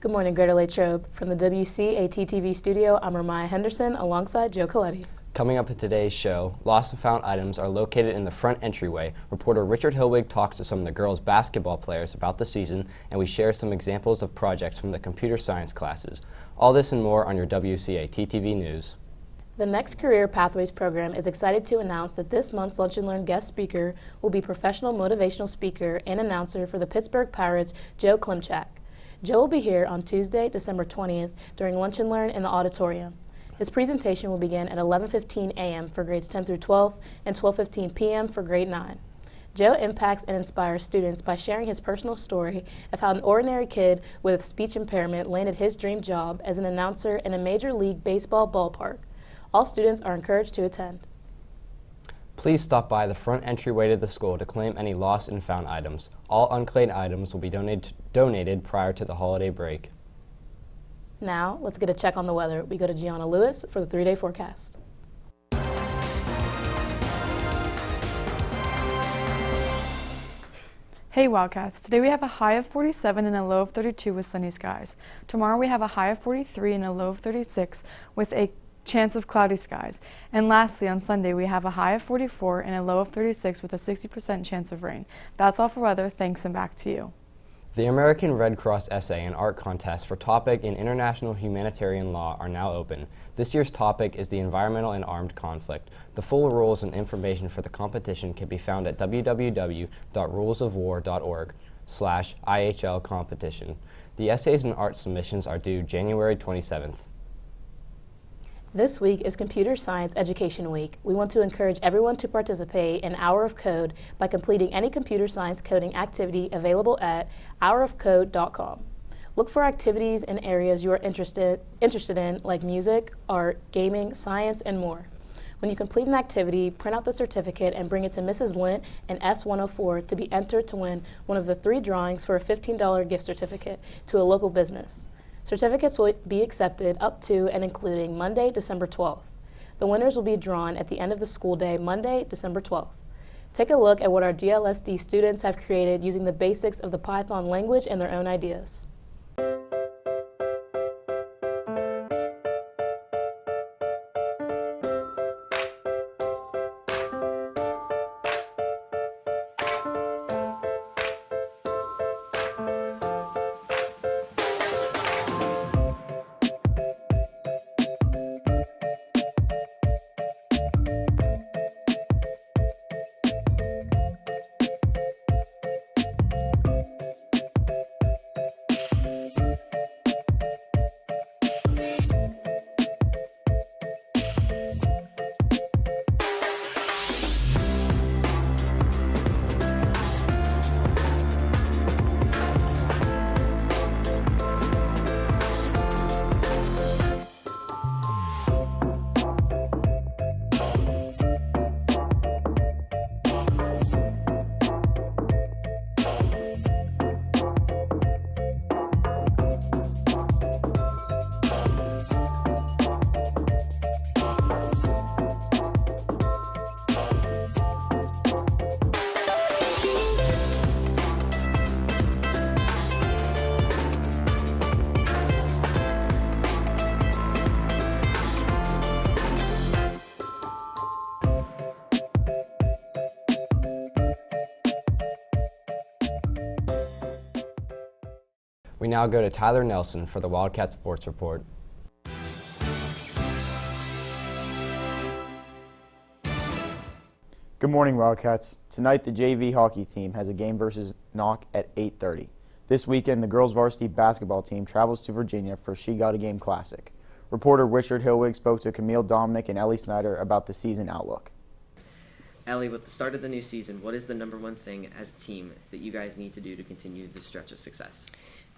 Good morning, Greater Latrobe. From the WCAT-TV studio, I'm Ramaya Henderson alongside Joe Coletti. Coming up in today's show, lost and found items are located in the front entryway. Reporter Richard Hilwig talks to some of the girls' basketball players about the season, and we share some examples of projects from the computer science classes. All this and more on your WCAT-TV news. The Next Career Pathways program is excited to announce that this month's Lunch and Learn guest speaker will be professional motivational speaker and announcer for the Pittsburgh Pirates, Joe Klimchak. Joe will be here on Tuesday, December 20th during Lunch and Learn in the auditorium. His presentation will begin at 11:15 a.m. for grades 10 through 12 and 12:15 p.m. for grade 9. Joe impacts and inspires students by sharing his personal story of how an ordinary kid with speech impairment landed his dream job as an announcer in a Major League Baseball ballpark. All students are encouraged to attend. Please stop by the front entryway to the school to claim any lost and found items. All unclaimed items will be donated prior to the holiday break. Now, let's get a check on the weather. We go to Gianna Lewis for the 3-day forecast. Hey Wildcats, today we have a high of 47 and a low of 32 with sunny skies. Tomorrow we have a high of 43 and a low of 36 with a chance of cloudy skies. And lastly, on Sunday we have a high of 44 and a low of 36 with a 60% chance of rain. That's all for weather. Thanks, and back to you. The American Red Cross Essay and Art Contest for topic in International Humanitarian Law are now open. This year's topic is the environmental and armed conflict. The full rules and information for the competition can be found at www.rulesofwar.org/IHL competition. The essays and art submissions are due January 27th. This week is Computer Science Education Week. We want to encourage everyone to participate in Hour of Code by completing any computer science coding activity available at hourofcode.com. Look for activities in areas you are interested in, like music, art, gaming, science, and more. When you complete an activity, print out the certificate and bring it to Mrs. Lint in S104 to be entered to win one of the 3 drawings for a $15 gift certificate to a local business. Certificates will be accepted up to and including Monday, December 12th. The winners will be drawn at the end of the school day, Monday, December 12th. Take a look at what our GLSD students have created using the basics of the Python language and their own ideas. We now go to Tyler Nelson for the Wildcat Sports Report. Good morning, Wildcats. Tonight, the JV hockey team has a game versus Knock at 8:30. This weekend, the girls varsity basketball team travels to Virginia for She Got a Game Classic. Reporter Richard Hilwig spoke to Camille Dominic and Ellie Snyder about the season outlook. Ellie, with the start of the new season, what is the number one thing as a team that you guys need to do to continue this stretch of success?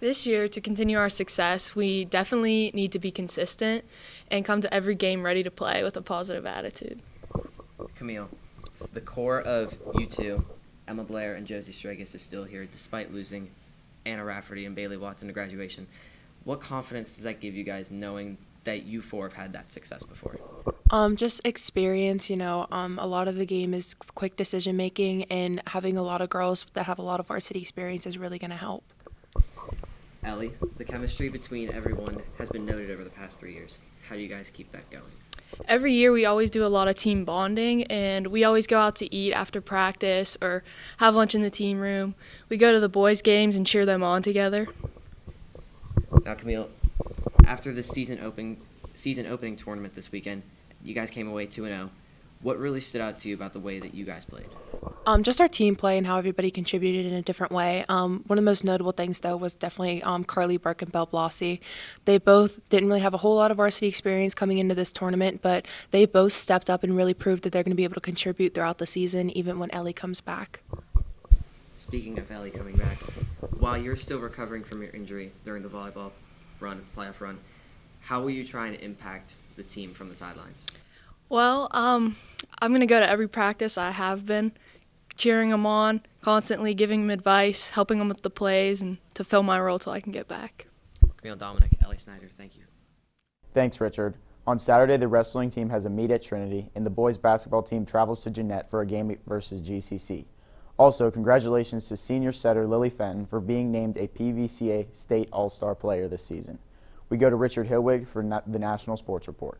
This year, to continue our success, we definitely need to be consistent and come to every game ready to play with a positive attitude. Camille, the core of you two, Emma Blair and Josie Stragus, is still here despite losing Anna Rafferty and Bailey Watson to graduation. What confidence does that give you guys knowing that you four have had that success before? Just experience, a lot of the game is quick decision making, and having a lot of girls that have a lot of varsity experience is really going to help. Ellie, the chemistry between everyone has been noted over the past 3 years. How do you guys keep that going? Every year we always do a lot of team bonding, and we always go out to eat after practice or have lunch in the team room. We go to the boys' games and cheer them on together. Now, Camille, after the season opening tournament this weekend, you guys came away 2-0. What really stood out to you about the way that you guys played? Just our team play and how everybody contributed in a different way. One of the most notable things, though, was definitely Carly Burke and Belle Blasi. They both didn't really have a whole lot of varsity experience coming into this tournament, but they both stepped up and really proved that they're going to be able to contribute throughout the season, even when Ellie comes back. Speaking of Ellie coming back, while you're still recovering from your injury during the volleyball playoff run, how will you try and impact the team from the sidelines? Well, I'm going to go to every practice. I have been cheering them on, constantly giving them advice, helping them with the plays, and to fill my role till I can get back. Camille Dominic, Ellie Snyder, thank you. Thanks, Richard. On Saturday, the wrestling team has a meet at Trinity, and the boys basketball team travels to Jeanette for a game versus GCC. Also, congratulations to senior setter Lily Fenton for being named a PVCA State All-Star player this season. We go to Richard Hillwig for the National Sports Report.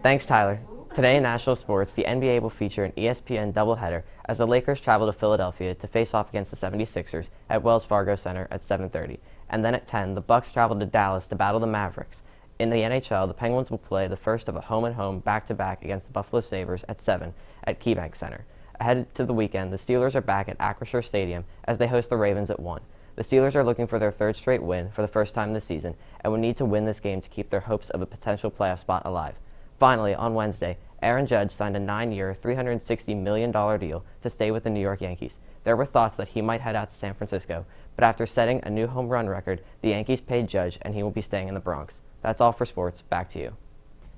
Thanks, Tyler. Today in national sports, the NBA will feature an ESPN doubleheader as the Lakers travel to Philadelphia to face off against the 76ers at Wells Fargo Center at 7:30. And then at 10, the Bucks travel to Dallas to battle the Mavericks. In the NHL, the Penguins will play the first of a home-and-home back-to-back against the Buffalo Sabres at 7 at KeyBank Center. Ahead to the weekend, the Steelers are back at Acrisure Stadium as they host the Ravens at 1. The Steelers are looking for their third straight win for the first time this season and will need to win this game to keep their hopes of a potential playoff spot alive. Finally, on Wednesday, Aaron Judge signed a 9-year, $360 million deal to stay with the New York Yankees. There were thoughts that he might head out to San Francisco, but after setting a new home run record, the Yankees paid Judge and he will be staying in the Bronx. That's all for sports. Back to you.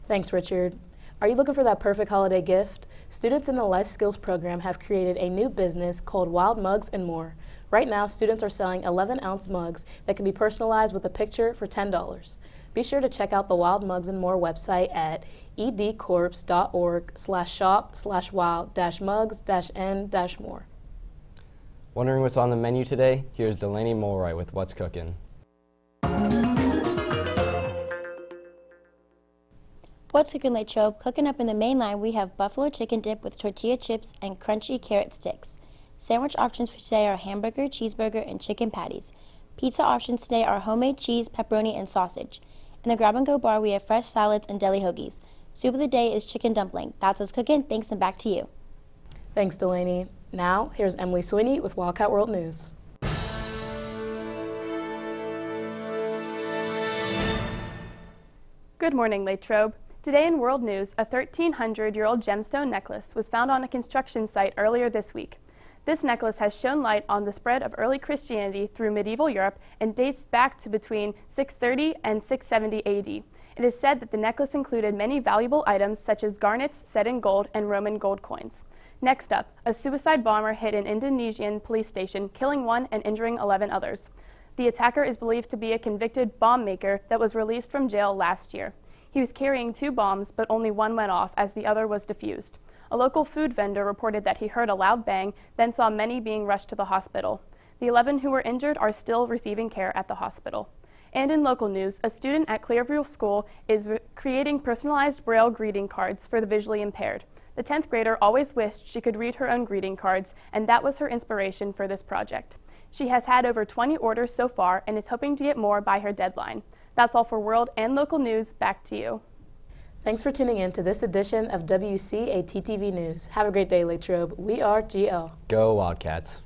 Thanks, Richard. Are you looking for that perfect holiday gift? Students in the Life Skills program have created a new business called Wild Mugs and More. Right now, students are selling 11-ounce mugs that can be personalized with a picture for $10. Be sure to check out the Wild Mugs and More website at edcorps.org/shop/wild-mugs-n-more. Wondering what's on the menu today? Here's Delaney Mulroy with What's Cooking. What's cooking, Latrobe? Cooking up in the main line, we have buffalo chicken dip with tortilla chips and crunchy carrot sticks. Sandwich options for today are hamburger, cheeseburger, and chicken patties. Pizza options today are homemade cheese, pepperoni, and sausage. In the grab-and-go bar, we have fresh salads and deli hoagies. Soup of the day is chicken dumpling. That's what's cooking. Thanks, and back to you. Thanks, Delaney. Now, here's Emily Sweeney with Wildcat World News. Good morning, Latrobe. Today in World News, a 1,300-year-old gemstone necklace was found on a construction site earlier this week. This necklace has shone light on the spread of early Christianity through medieval Europe and dates back to between 630 and 670 AD. It is said that the necklace included many valuable items such as garnets set in gold and Roman gold coins. Next up, a suicide bomber hit an Indonesian police station, killing one and injuring 11 others. The attacker is believed to be a convicted bomb maker that was released from jail last year. He was carrying 2 bombs, but only one went off as the other was defused. A local food vendor reported that he heard a loud bang, then saw many being rushed to the hospital. The 11 who were injured are still receiving care at the hospital. And in local news, a student at Clearview School is creating personalized Braille greeting cards for the visually impaired. The 10th grader always wished she could read her own greeting cards, and that was her inspiration for this project. She has had over 20 orders so far and is hoping to get more by her deadline. That's all for world and local news. Back to you. Thanks for tuning in to this edition of WCAT-TV News. Have a great day, Latrobe. We are GL. Go Wildcats.